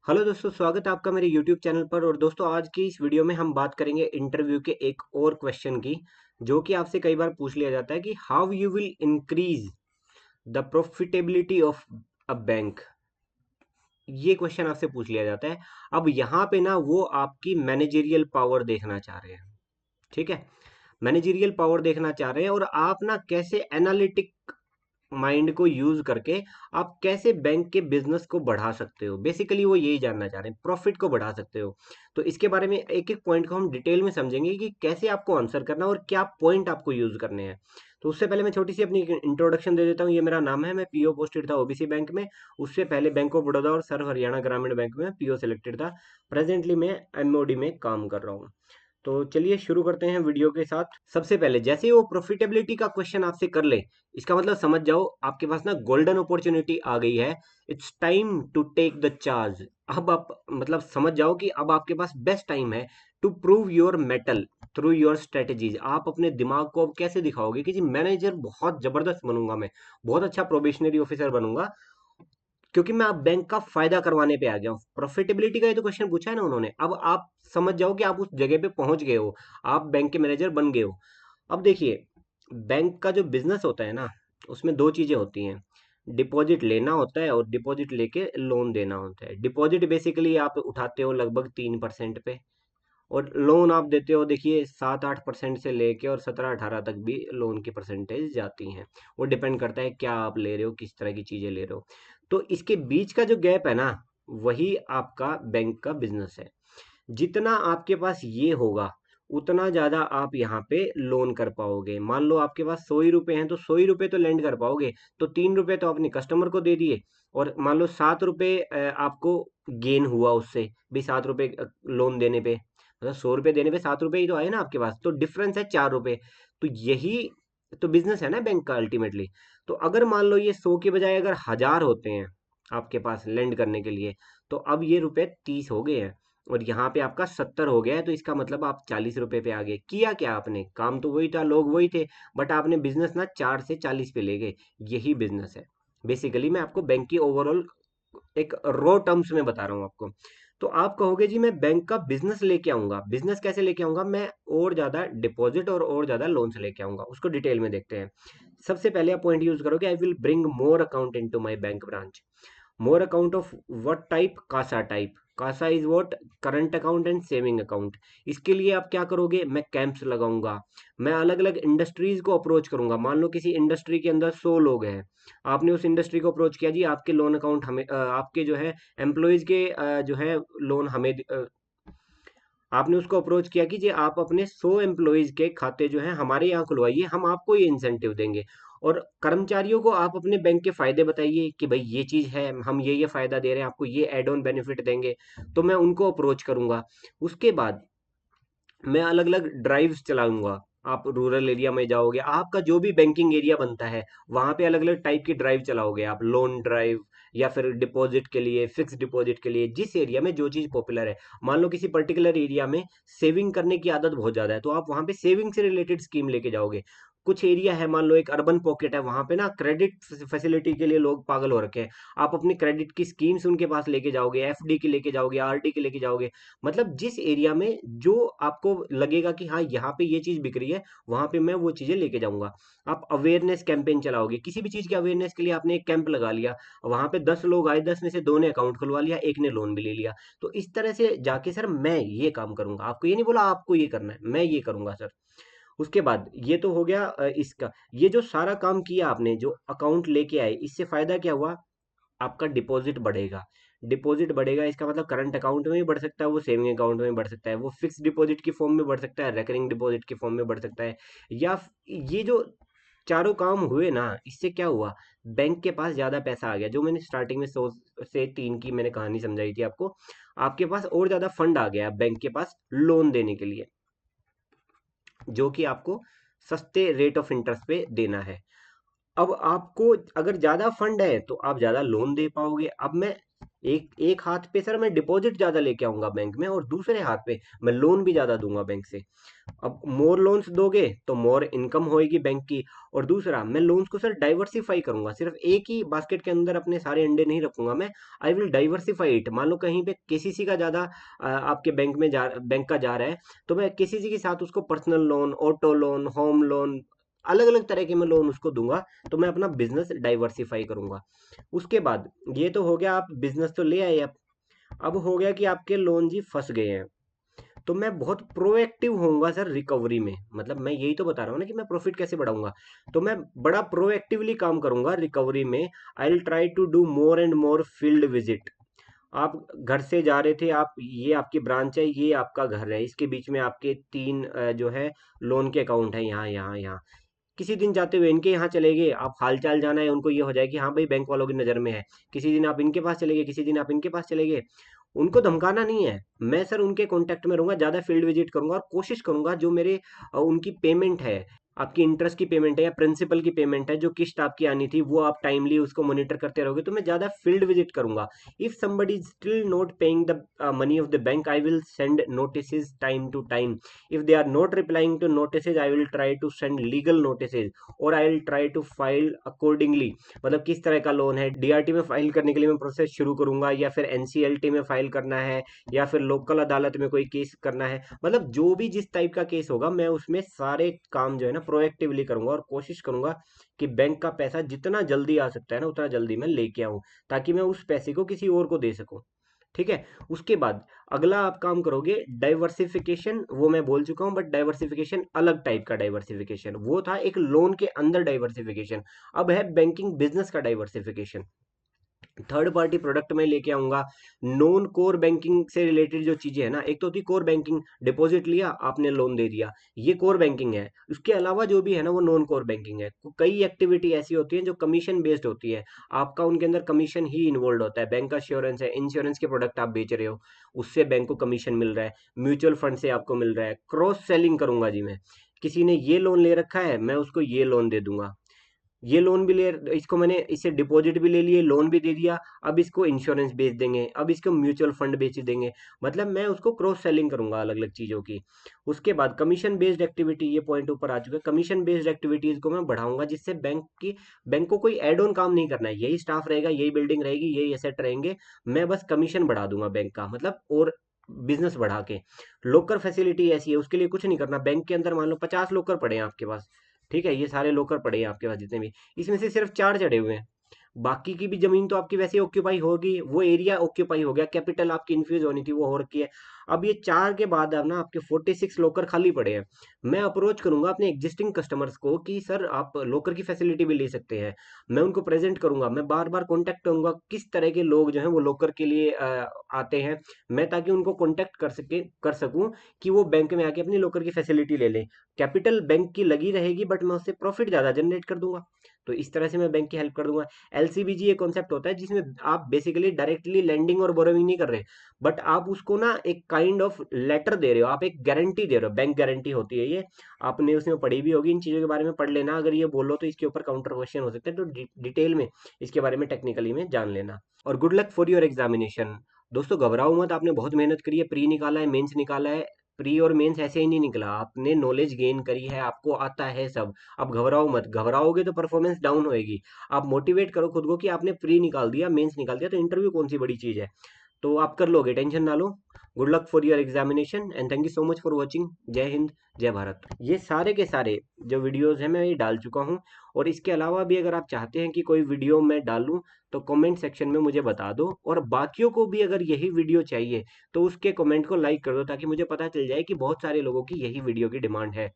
Hello दोस्तों, स्वागत है आपका मेरे YouTube चैनल पर। और दोस्तों, आज की इस वीडियो में हम बात करेंगे इंटरव्यू के एक और क्वेश्चन की, जो कि आपसे कई बार पूछ लिया जाता है कि how you will increase the profitability of a bank. ये क्वेश्चन आपसे पूछ लिया जाता है। अब यहाँ पे ना वो आपकी मैनेजेरियल पावर देखना चाह रहे हैं। ठीक है, मैनेजेरियल पावर देखना चाह रहे हैं और आप ना कैसे एनालिटिक माइंड को यूज करके आप कैसे बैंक के बिजनेस को बढ़ा सकते हो। बेसिकली वो यही जानना चाह रहे हैं, प्रॉफिट को बढ़ा सकते हो। तो इसके बारे में एक एक पॉइंट को हम डिटेल में समझेंगे कि कैसे आपको आंसर करना और क्या पॉइंट आपको यूज करने हैं। तो उससे पहले मैं छोटी सी अपनी इंट्रोडक्शन दे देता हूँ। ये मेरा नाम है, मैं पीओ पोस्टेड था ओबीसी बैंक में। उससे पहले बैंक ऑफ बड़ौदा और सर्व हरियाणा ग्रामीण बैंक में पीओ सिलेक्टेड था। प्रेजेंटली मैं एमओडी में काम कर रहा हूँ। तो चलिए शुरू करते हैं वीडियो के साथ। सबसे पहले जैसे ही वो प्रॉफिटेबिलिटी का क्वेश्चन आपसे कर ले, इसका मतलब समझ जाओ आपके पास ना गोल्डन अपॉर्चुनिटी आ गई है। It's time to take the charge. अब आप मतलब समझ जाओ कि अब आपके पास बेस्ट टाइम है to prove your mettle through your strategies. आप अपने दिमाग को अब कैसे दिखाओगे कि जी मैनेजर बहुत जबरदस्त बनूंगा, मैं बहुत अच्छा प्रोबेशनरी ऑफिसर बनूंगा, क्योंकि मैं अब बैंक का फायदा करवाने पे आ गया हूँ। प्रॉफिटेबिलिटी का ये तो क्वेश्चन पूछा है ना उन्होंने। अब आप समझ जाओ कि आप उस जगह पे पहुंच गए हो, आप बैंक के मैनेजर बन गए हो। अब देखिए, बैंक का जो बिजनेस होता है ना, उसमें दो चीजें होती हैं। डिपॉजिट लेना होता है और डिपॉजिट लेके लोन देना होता है। डिपॉजिट बेसिकली आप उठाते हो लगभग 3% पे, और लोन आप देते हो देखिए 7-8% से लेके और 17-18 तक भी लोन की परसेंटेज जाती हैं। वो डिपेंड करता है क्या आप ले रहे हो, किस तरह की चीजें ले रहे हो। तो इसके बीच का जो गैप है ना, वही आपका बैंक का बिजनेस है। जितना आपके पास ये होगा, उतना ज्यादा आप यहाँ पे लोन कर पाओगे। मान लो आपके पास 100 ही रुपए हैं, तो 100 ही रुपए तो लेंड कर पाओगे। तो 3 रुपए तो अपने कस्टमर को दे दिए, और मान लो 7 रुपए आपको गेन हुआ उससे भी। 7 रुपए लोन देने पे मतलब 100 रुपए देने पे 7 रुपए ही तो आए ना आपके पास, तो डिफरेंस है 4 रुपए। तो यही तो बिजनेस है ना बैंक का अल्टीमेटली। तो अगर मान लो ये 100 के बजाय अगर 1000 होते हैं आपके पास लेंड करने के लिए, तो अब ये रुपए 30 हो गए हैं, और यहाँ पे आपका 70 हो गया है। तो इसका मतलब आप 40 रुपए पे आ गए। किया क्या आपने, काम तो वही था, लोग वही थे, बट आपने बिजनेस ना 4 से 40 पे ले गए। यही बिजनेस है बेसिकली। मैं आपको बैंक की ओवरऑल एक रॉ टर्म्स में बता रहा हूँ आपको। तो आप कहोगे जी मैं बैंक का बिजनेस लेके आऊंगा। बिजनेस कैसे लेके आऊंगा मैं? और ज्यादा डिपॉजिट और ज्यादा लोन से लेके आऊंगा। उसको डिटेल में देखते हैं। सबसे पहले आप पॉइंट यूज करोगे, I will bring more account into my bank branch. More account of what type? CASA type. CASA is what? Current account and saving account. इसके लिए आप क्या करोगे? मैं कैंप्स लगाऊंगा। मैं अलग अलग इंडस्ट्रीज को अप्रोच करूंगा। मान लो किसी इंडस्ट्री के अंदर 100 लोग हैं, आपने उस इंडस्ट्री को अप्रोच किया, जी आपके लोन अकाउंट हमें आपके जो है एम्प्लॉयज के जो है लोन हमें आपने उसको अप्रोच किया कि जी आप अपने 100 एम्प्लॉयज के खाते जो है हमारे यहाँ खुलवाइए, हम आपको ये इंसेंटिव देंगे। और कर्मचारियों को आप अपने बैंक के फायदे बताइए कि भाई ये चीज है, हम ये फायदा दे रहे हैं आपको, ये एड ऑन बेनिफिट देंगे। तो मैं उनको अप्रोच करूंगा। उसके बाद मैं अलग अलग ड्राइव्स चलाऊंगा। आप रूरल एरिया में जाओगे, आपका जो भी बैंकिंग एरिया बनता है वहां पे अलग अलग टाइप की ड्राइव चलाओगे आप। लोन ड्राइव, या फिर डिपॉजिट के लिए, फिक्स डिपॉजिट के लिए, जिस एरिया में जो चीज पॉपुलर है। मान लो किसी पर्टिकुलर एरिया में सेविंग करने की आदत बहुत ज्यादा है, तो आप वहां पे सेविंग से रिलेटेड स्कीम लेके जाओगे। कुछ एरिया है, मान लो एक अर्बन पॉकेट है, वहां पे ना क्रेडिट फैसिलिटी के लिए लोग पागल हो रखे हैं। आप अपनी क्रेडिट की स्कीम्स उनके पास लेके जाओगे, एफडी की लेके जाओगे, आरडी की लेके जाओगे। मतलब जिस एरिया में जो आपको लगेगा कि हाँ यहाँ पे ये चीज बिक रही है, वहां पे मैं वो चीजें लेके जाऊंगा। आप अवेयरनेस कैंपेन चलाओगे। किसी भी चीज की अवेयरनेस के लिए आपने एक कैंप लगा लिया, वहां पे 10 लोग आए, 10 में से 2 ने अकाउंट खुलवा लिया, एक ने लोन भी ले लिया। तो इस तरह से जाके सर मैं ये काम करूंगा। आपको ये नहीं बोला आपको ये करना है, मैं ये करूंगा सर। उसके बाद ये तो हो गया इसका। ये जो सारा काम किया आपने, जो अकाउंट लेके आए, इससे फायदा क्या हुआ? आपका डिपॉजिट बढ़ेगा। डिपॉजिट बढ़ेगा, इसका मतलब करंट अकाउंट में भी बढ़ सकता है, वो सेविंग अकाउंट में बढ़ सकता है, वो फिक्स डिपॉजिट की फॉर्म में बढ़ सकता है, रेकरिंग डिपॉजिट की फॉर्म में बढ़ सकता है। या ये जो चारों काम हुए ना, इससे क्या हुआ? बैंक के पास ज्यादा पैसा आ गया। जो मैंने स्टार्टिंग में 100 से 3 की मैंने कहानी समझाई थी आपको, आपके पास और ज्यादा फंड आ गया बैंक के पास लोन देने के लिए, जो कि आपको सस्ते रेट ऑफ इंटरेस्ट पे देना है। अब आपको अगर ज्यादा फंड है तो आप ज्यादा लोन दे पाओगे। अब मैं एक एक हाथ पे सर मैं डिपॉजिट ज्यादा लेके आऊंगा बैंक में, और दूसरे हाथ पे मैं लोन भी ज्यादा दूंगा बैंक से। अब मोर लोन्स दोगे तो मोर इनकम होएगी बैंक की। और दूसरा, मैं लोन्स को सर डाइवर्सिफाई करूंगा, सिर्फ एक ही बास्केट के अंदर अपने सारे अंडे नहीं रखूंगा मैं। I will diversify it. मान लो कहीं पे केसीसी का ज्यादा आपके बैंक का जा रहा है, तो मैं केसीसी के साथ उसको personal loan, auto loan, home loan, अलग अलग तरह के मैं लोन उसको दूंगा। तो मैं अपना बिजनेस डाइवर्सिफाई करूंगा। उसके बाद ये तो हो गया, आप बिजनेस तो ले आए। अब हो गया कि आपके लोन जी फंस गए हैं, तो मैं बहुत प्रोएक्टिव होऊंगा सर रिकवरी में। मतलब मैं यही तो बता रहा हूँ ना कि मैं प्रॉफिट कैसे बढ़ाऊंगा। तो मैं बड़ा प्रोएक्टिवली काम करूंगा रिकवरी में। I will try to do more and more field visit. आप घर से जा रहे थे, आप ये आपकी ब्रांच है, ये आपका घर है, इसके बीच में आपके तीन जो है लोन के अकाउंट है, यहाँ यहाँ यहाँ। किसी दिन जाते हुए इनके यहाँ चले गए, आप हालचाल जाना है उनको, ये हो जाए कि हाँ भाई बैंक वालों की नज़र में है। किसी दिन आप इनके पास चले गए, किसी दिन आप इनके पास चले गए। उनको धमकाना नहीं है, मैं सर उनके कांटेक्ट में रहूंगा, ज़्यादा फील्ड विजिट करूंगा, और कोशिश करूंगा जो मेरे उनकी पेमेंट है, आपकी इंटरेस्ट की पेमेंट है या प्रिंसिपल की पेमेंट है, जो किस्त आपकी आनी थी, वो आप टाइमली उसको मॉनिटर करते रहोगे, तो मैं ज़्यादा फील्ड विजिट करूंगा। If somebody is still not paying the money of the bank, I will send notices time to time. If they are not replying to notices, I will try to send legal notices, और I will try to file accordingly। मतलब किस तरह का loan है, DRT में file करने के लिए मैं प्रोसेस शुरू करूंगा, या फिर एनसीएलटी में फाइल करना है, या फिर लोकल अदालत में कोई केस करना है। मतलब जो भी जिस टाइप का केस होगा, मैं उसमें सारे काम जो है ना प्रोएक्टिवली करूंगा, और कोशिश करूंगा कि बैंक का पैसा जितना जल्दी आ सकता है ना उतना जल्दी मैं लेके आऊं, ताकि मैं उस पैसे को किसी और को दे सकूं। ठीक है। उसके बाद अगला आप काम करोगे डाइवर्सिफिकेशन, वो मैं बोल चुका हूं, बट डाइवर्सिफिकेशन अलग टाइप का डाइवर्सिफिकेशन, वो था एक लोन के अंदर डाइवर्सिफिकेशन। अब है बैंकिंग बिजनेस का डाइवर्सिफिकेशन। थर्ड पार्टी प्रोडक्ट में लेके आऊंगा। नॉन कोर बैंकिंग से रिलेटेड जो चीजें है ना, एक तो होती कोर बैंकिंग, डिपॉजिट लिया आपने लोन दे दिया, ये कोर बैंकिंग है। उसके अलावा जो भी है ना वो नॉन कोर बैंकिंग है। कई एक्टिविटी ऐसी होती है जो कमीशन बेस्ड होती है, आपका उनके अंदर कमीशन ही इन्वॉल्व होता है। बैंक अश्योरेंस है, इंश्योरेंस के प्रोडक्ट आप बेच रहे हो, उससे बैंक को कमीशन मिल रहा है। म्यूचुअल फंड से आपको मिल रहा है। क्रॉस सेलिंग करूंगा जी मैं, किसी ने ये लोन ले रखा है, मैं उसको ये लोन दे दूंगा। ये लोन भी ले, इसको मैंने इससे डिपॉजिट भी ले लिए, लोन भी दे दिया, अब इसको इंश्योरेंस बेच देंगे, अब इसको म्यूचुअल फंड बेच देंगे। मतलब मैं उसको क्रॉस सेलिंग करूंगा अलग अलग चीजों की। उसके बाद कमीशन बेस्ड एक्टिविटी, ये पॉइंट ऊपर आ चुका है। कमीशन बेस्ड एक्टिविटीज को मैं बढ़ाऊंगा, जिससे बैंक को कोई एड ऑन काम नहीं करना है, यही स्टाफ रहेगा, यही बिल्डिंग रहेगी, यही एसेट रहेंगे, मैं बस कमीशन बढ़ा दूंगा बैंक का, मतलब और बिजनेस बढ़ा के। लोकर फैसिलिटी ऐसी है, उसके लिए कुछ नहीं करना। बैंक के अंदर मान लो 50 लोकर पड़े हैं आपके पास, ठीक है, ये सारे लोकर पड़े हैं आपके पास जितने भी, इसमें से सिर्फ 4 चढ़े हुए हैं। बाकी की भी जमीन तो आपकी वैसे ऑक्यूपाई होगी, वो एरिया ऑक्यूपाई हो गया, कैपिटल आपकी इन्फ्यूज होनी थी वो हो रखी है। अब ये 4 के बाद अब ना आपके 46 लोकर खाली पड़े हैं। मैं अप्रोच करूंगा अपने एग्जिस्टिंग कस्टमर्स को कि सर आप लोकर की फैसिलिटी भी ले सकते हैं। मैं उनको प्रेजेंट करूंगा, मैं बार बार कॉन्टेक्ट करूंगा किस तरह के लोग जो हैं वो लोकर के लिए आते हैं, मैं ताकि उनको कॉन्टेक्ट कर सकूं कि वो बैंक में आके अपनी लोकर की फैसिलिटी ले लें। कैपिटल बैंक की लगी रहेगी, बट मैं उससे प्रॉफिट ज्यादा जनरेट कर दूंगा। तो इस तरह से मैं बैंक की हेल्प कर दूंगा। एलसीबीजी एक कॉन्सेप्ट होता है जिसमें आप बेसिकली डायरेक्टली लेंडिंग और बोरोविंग नहीं कर रहे, बट आप उसको ना एक काइंड ऑफ लेटर दे रहे हो, आप एक गारंटी दे रहे हो, बैंक गारंटी होती है ये। आपने उसमें पढ़ी भी होगी, इन चीज़ों के बारे में पढ़ लेना, अगर ये बोलो तो इसके ऊपर काउंटर क्वेश्चन हो सकते हैं, तो डिटेल में इसके बारे में टेक्निकली में जान लेना। और good luck for your examination. दोस्तों घबराओ मत, आपने बहुत मेहनत करी है, प्री निकाला है, मेंस निकाला है। प्री और मेंस ऐसे ही नहीं निकला, आपने नॉलेज गेन करी है, आपको आता है सब। अब घबराओ मत, घबराओगे तो परफॉर्मेंस डाउन होएगी। आप मोटिवेट करो खुद को कि आपने प्री निकाल दिया, मेंस निकाल दिया, तो इंटरव्यू कौन सी बड़ी चीज है, तो आप कर लोगे, टेंशन ना लो। Good luck for your examination and thank you so much for watching. जय हिंद, जय भारत। ये सारे के सारे जो वीडियोस हैं मैं ये डाल चुका हूँ, और इसके अलावा भी अगर आप चाहते हैं कि कोई वीडियो मैं डालूं, तो कमेंट सेक्शन में मुझे बता दो, और बाकियों को भी अगर यही वीडियो चाहिए तो उसके कमेंट को लाइक कर दो, ताकि मुझे पता चल जाए कि बहुत सारे लोगों की यही वीडियो की डिमांड है।